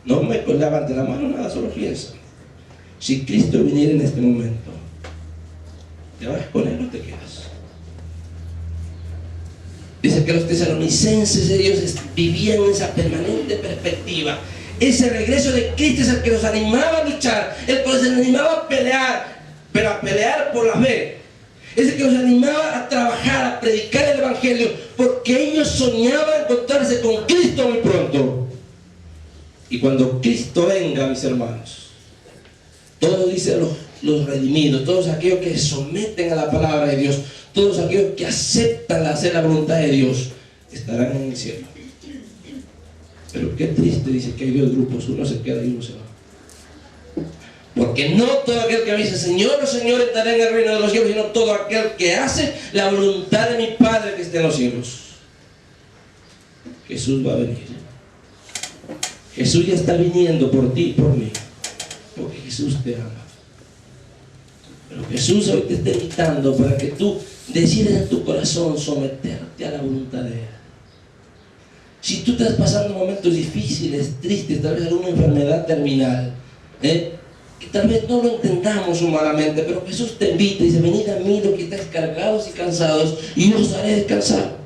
No me levante la mano, nada, solo piensa. Si Cristo viniera en este momento, ¿te vas con Él o te quedas? Dice que los tesalonicenses, ellos vivían en esa permanente perspectiva. Ese regreso de Cristo es el que los animaba a luchar, el que los animaba a pelear, pero a pelear por la fe. Es el que los animaba a trabajar, a predicar el Evangelio, porque ellos soñaban encontrarse con Cristo muy pronto. Y cuando Cristo venga, mis hermanos, todos dicen los redimidos, todos aquellos que se someten a la palabra de Dios, todos aquellos que aceptan hacer la voluntad de Dios, estarán en el cielo. Pero qué triste, dice que hay dos grupos, uno se queda y uno se va. Porque no todo aquel que me dice Señor, Señor, estará en el reino de los cielos, sino todo aquel que hace la voluntad de mi Padre que está en los cielos. Jesús va a venir. Jesús ya está viniendo por ti y por mí, porque Jesús te ama. Pero Jesús hoy te está invitando para que tú decidas en tu corazón someterte a la voluntad de Él. Si tú estás pasando momentos difíciles, tristes, tal vez alguna enfermedad terminal, que tal vez no lo entendamos humanamente, pero Jesús te invita y dice: venid a mí los que estáis cargados y cansados, y yo os haré descansar.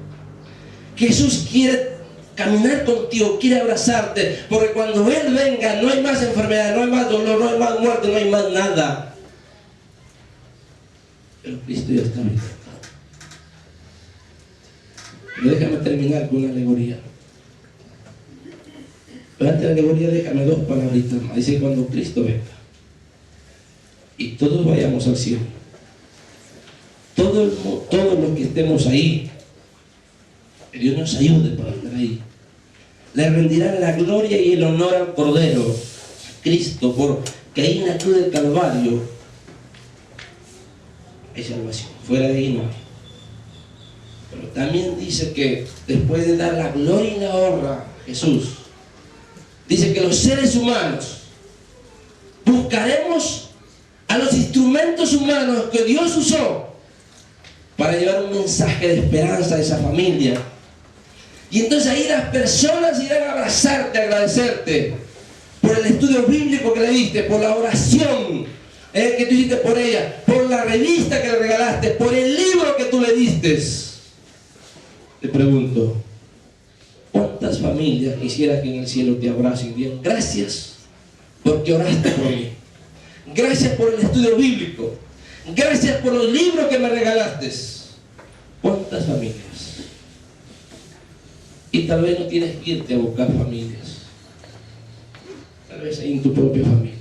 Jesús quiere caminar contigo, quiere abrazarte, porque cuando Él venga no hay más enfermedad, no hay más dolor, no hay más muerte, no hay más nada. Pero Cristo ya está vivo. Pero déjame terminar con una alegoría. Pero antes de la alegoría déjame dos palabritas más. Dice: cuando Cristo venga y todos vayamos al cielo, todos los que estemos ahí, que Dios nos ayude para estar ahí, le rendirán la gloria y el honor al Cordero, a Cristo, porque ahí en la cruz del Calvario hay salvación. Fuera de ahí no hay. Pero también dice que después de dar la gloria y la honra a Jesús, Dice que los seres humanos buscaremos a los instrumentos humanos que Dios usó para llevar un mensaje de esperanza a esa familia. Y entonces ahí las personas irán a abrazarte, a agradecerte por el estudio bíblico que le diste, por la oración que tú hiciste por ella, por la revista que le regalaste, por el libro que tú le diste. Te pregunto, ¿cuántas familias quisiera que en el cielo te abracen y digan gracias porque oraste por mí? Gracias por el estudio bíblico. Gracias por los libros que me regalaste. ¿Cuántas familias? Y tal vez no tienes que irte a buscar familias. Tal vez ahí en tu propia familia.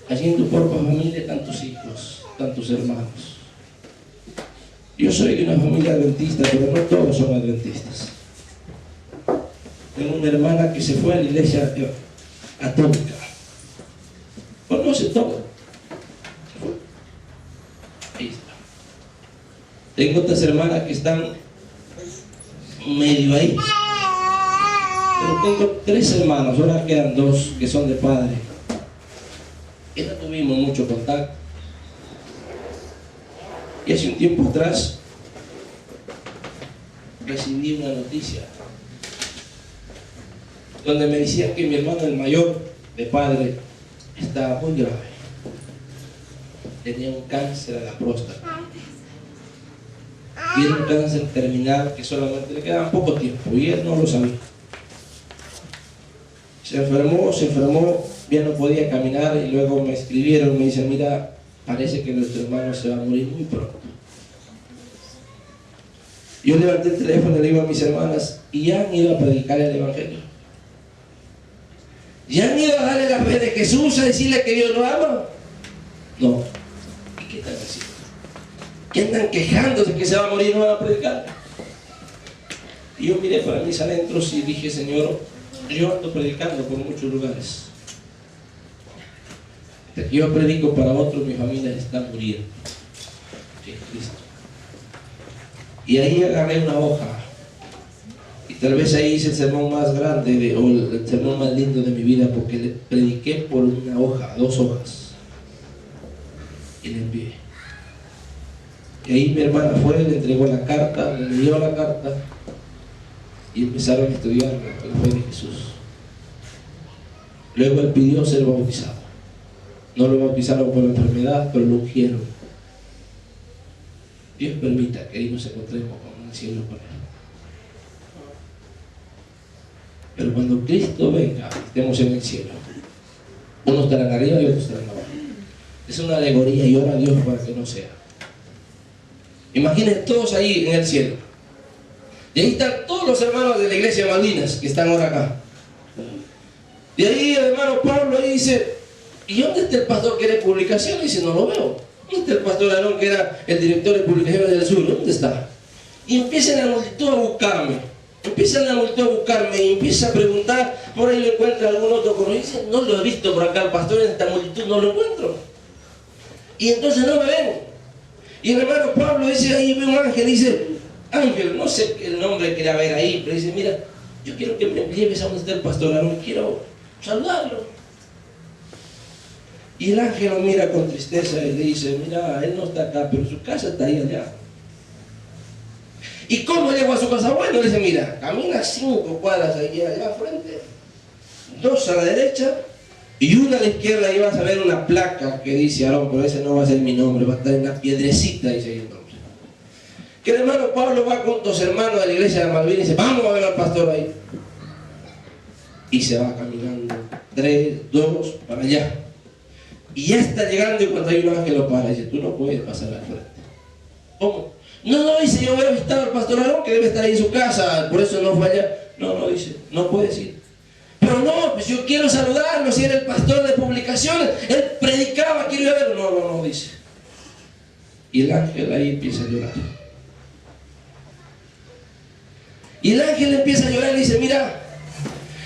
Allí en tu propia familia están tus hijos, están tus hermanos. Yo soy de una familia adventista, pero no todos son adventistas. Tengo una hermana que se fue a la iglesia católica. Conoce todo. Ahí está. Tengo otras hermanas que están medio ahí. Pero tengo 3 hermanos, ahora quedan 2 que son de padre. Que no tuvimos mucho contacto. Y hace un tiempo atrás recibí una noticia donde me decían que mi hermano el mayor de padre estaba muy grave. Tenía un cáncer a la próstata. Y era un cáncer terminal que solamente le quedaba poco tiempo y él no lo sabía. Se enfermó, ya no podía caminar y luego me escribieron, me dicen, mira, parece que nuestro hermano se va a morir muy pronto. Yo levanté el teléfono y le digo a mis hermanas, ¿y ya han ido a predicar el evangelio? ¿Ya han ido a darle la fe de Jesús, a decirle que Dios lo ama? No. ¿Y qué están haciendo? ¿Qué andan quejándose que se va a morir y no van a predicar? Y yo miré para mis adentros y dije, Señor, yo ando predicando por muchos lugares. Hasta que yo predico para otros, mi familia está muriendo en Cristo. Y ahí agarré una hoja y tal vez ahí hice el sermón más grande o el sermón más lindo de mi vida, porque le prediqué por una hoja, 2 hojas, y le envié. Y ahí mi hermana fue, le entregó la carta, le leyó la carta y empezaron a estudiar la fe de Jesús. Luego él pidió ser bautizado. No lo bautizaron por la enfermedad, pero lo ungieron. Dios permita que ahí nos encontremos en el cielo con él. Pero cuando Cristo venga, estemos en el cielo. Unos estarán arriba y otros estarán abajo. Es una alegoría y ora a Dios para que no sea. Imaginen todos ahí en el cielo. Y ahí están todos los hermanos de la iglesia de Malvinas que están ahora acá. Y ahí el hermano Pablo ahí dice, ¿y dónde está el pastor que era de publicación? Y dice, no lo veo. ¿Dónde está el pastor Aarón que era el director de publicaciones del sur? ¿Dónde está? Y empiezan la multitud a buscarme. Y empieza a preguntar, por ahí lo encuentra algún otro conocido. Dice, no lo he visto por acá el pastor en esta multitud, no lo encuentro. Y entonces no me ven. Y el hermano Pablo dice, ahí ve un ángel, dice, ángel, no sé el nombre que era ver ahí, pero dice, mira, yo quiero que me lleves a donde está el pastor Aarón, quiero saludarlo. Y el ángel lo mira con tristeza y le dice, mira, él no está acá, pero su casa está ahí allá. ¿Y cómo llegó a su casa? Bueno, le dice, mira, camina 5 cuadras allá al frente, 2 a la derecha y 1 a la izquierda, y vas a ver una placa que dice Aarón, pero ese no va a ser mi nombre, va a estar en una piedrecita, dice ahí el nombre. Que el hermano Pablo va con 2 hermanos de la iglesia de Malvinas y dice, vamos a ver al pastor ahí. Y se va caminando 3, 2, para allá. Y ya está llegando y cuando hay un ángel lo para, dice, tú no puedes pasar al frente. ¿Cómo? No, dice, yo voy a visitar al pastor Aarón que debe estar ahí en su casa, por eso no fue allá. No, dice, no puedes ir. Pero no, pues yo quiero saludarlo, si era el pastor de publicaciones, él predicaba, quiero ir a verlo. No, dice. Y el ángel ahí empieza a llorar. Y el ángel empieza a llorar y dice, mira,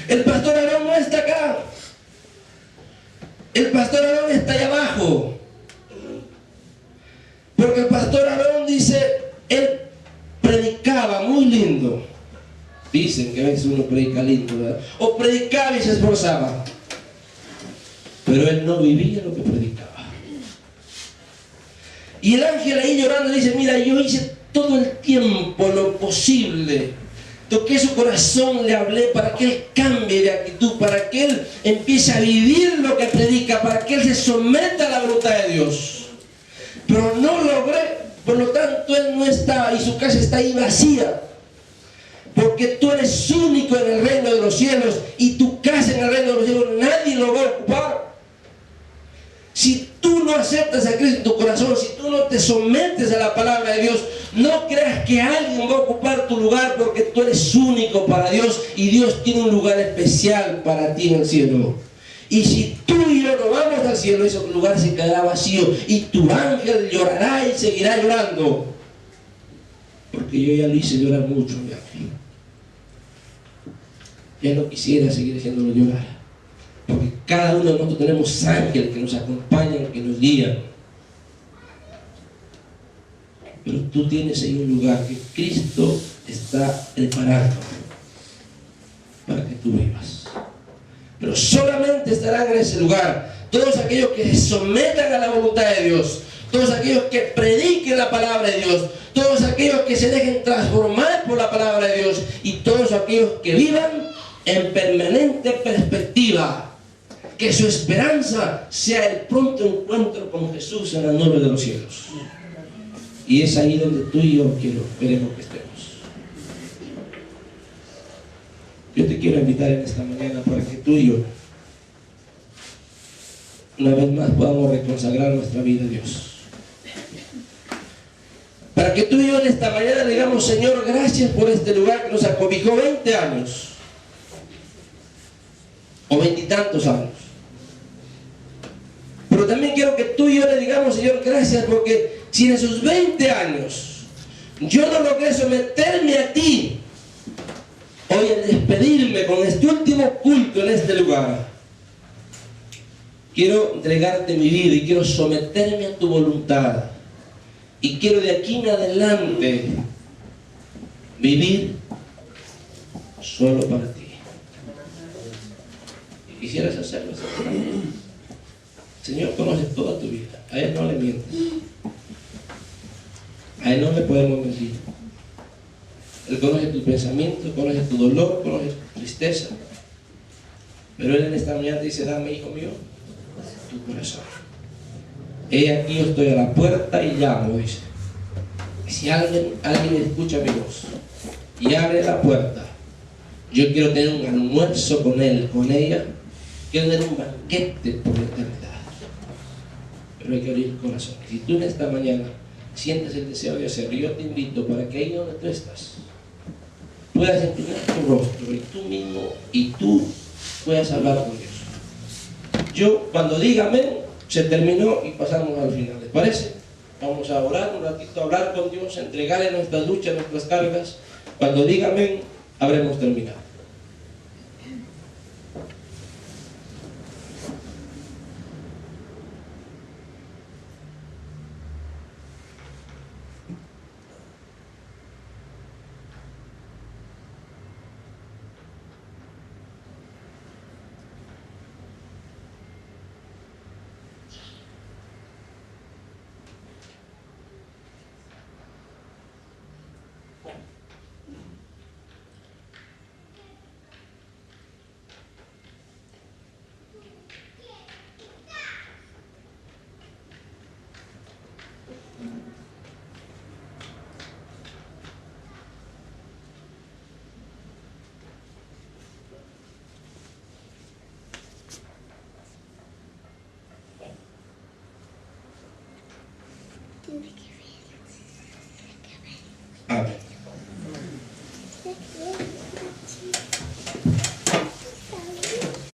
el pastor Aarón no está acá. El pastor Aarón está allá abajo. Porque el pastor Aarón dice, él predicaba muy lindo, Dicen que a veces uno predica lindo, ¿verdad? O predicaba y se esforzaba. Pero él no vivía lo que predicaba. Y el ángel ahí llorando dice, mira, yo hice todo el tiempo lo posible. Toqué su corazón, le hablé para que él cambie de actitud, para que él empiece a vivir lo que predica, para que él se someta a la voluntad de Dios. Pero no logré, por lo tanto él no estaba y su casa está ahí vacía. Porque tú eres único en el reino de los cielos y tu casa en el reino de los cielos nadie lo va a ocupar. Si tú no aceptas a Cristo en tu corazón, si tú no te sometes a la palabra de Dios, no creas que alguien va a ocupar tu lugar, porque tú eres único para Dios y Dios tiene un lugar especial para ti en el cielo. Y si tú y yo no vamos al cielo, ese lugar se quedará vacío y tu ángel llorará y seguirá llorando. Porque yo ya lo hice llorar mucho, mi ángel. Ya no quisiera seguir haciéndolo llorar. Porque cada uno de nosotros tenemos ángeles que nos acompañan, que nos guían. Pero tú tienes ahí un lugar que Cristo está preparando para que tú vivas. Pero solamente estarán en ese lugar todos aquellos que se sometan a la voluntad de Dios, todos aquellos que prediquen la palabra de Dios, todos aquellos que se dejen transformar por la palabra de Dios y todos aquellos que vivan en permanente perspectiva. Que su esperanza sea el pronto encuentro con Jesús en la nube de los cielos. Y es ahí donde tú y yo queremos que estemos. Yo te quiero invitar en esta mañana para que tú y yo una vez más podamos reconsagrar nuestra vida a Dios. Para que tú y yo en esta mañana digamos, Señor, gracias por este lugar que nos acobijó 20 años o 20 y tantos años. Pero también quiero que tú y yo le digamos, Señor, gracias, porque si en esos 20 años yo no logré someterme a ti, hoy al despedirme con este último culto en este lugar, quiero entregarte mi vida y quiero someterme a tu voluntad. Y quiero de aquí en adelante vivir solo para ti. Y quisieras hacerlo, Señor conoce toda tu vida. A Él no le mientes. A Él no le podemos mentir. Él conoce tus pensamientos, conoce tu dolor, conoce tu tristeza. Pero Él en esta mañana te dice, dame, hijo mío, tu corazón. He aquí, yo estoy a la puerta y llamo, dice. Y si alguien escucha mi voz y abre la puerta, yo quiero tener un almuerzo con él, con ella. Quiero tener un banquete por la eternidad. Pero hay que abrir el corazón. Si tú en esta mañana sientes el deseo de hacerlo, yo te invito para que ahí donde tú estás puedas inclinar tu rostro y tú mismo y tú puedas hablar con Dios. Yo cuando diga amén, se terminó y pasamos al final. ¿Les parece? Vamos a orar un ratito, a hablar con Dios, entregarle nuestras luchas, nuestras cargas. Cuando diga amén, habremos terminado. Thank you.